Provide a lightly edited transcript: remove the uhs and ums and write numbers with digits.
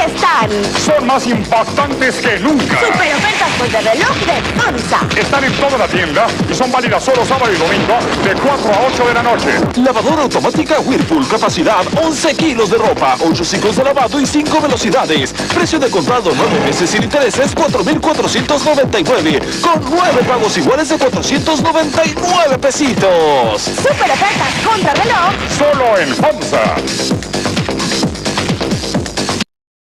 están. Son más impactantes que nunca. Super ofertas contra reloj de FAMSA. Están en toda la tienda y son válidas solo sábado y domingo de 4 a 8 de la noche. Lavadora automática Whirlpool, capacidad 11 kilos de ropa, 8 ciclos de lavado y 5 velocidades. Precio de comprado 9 meses sin intereses, 4,499. Con 9 pagos iguales de 499 pesitos. Super ofertas contra reloj Solo en FAMSA.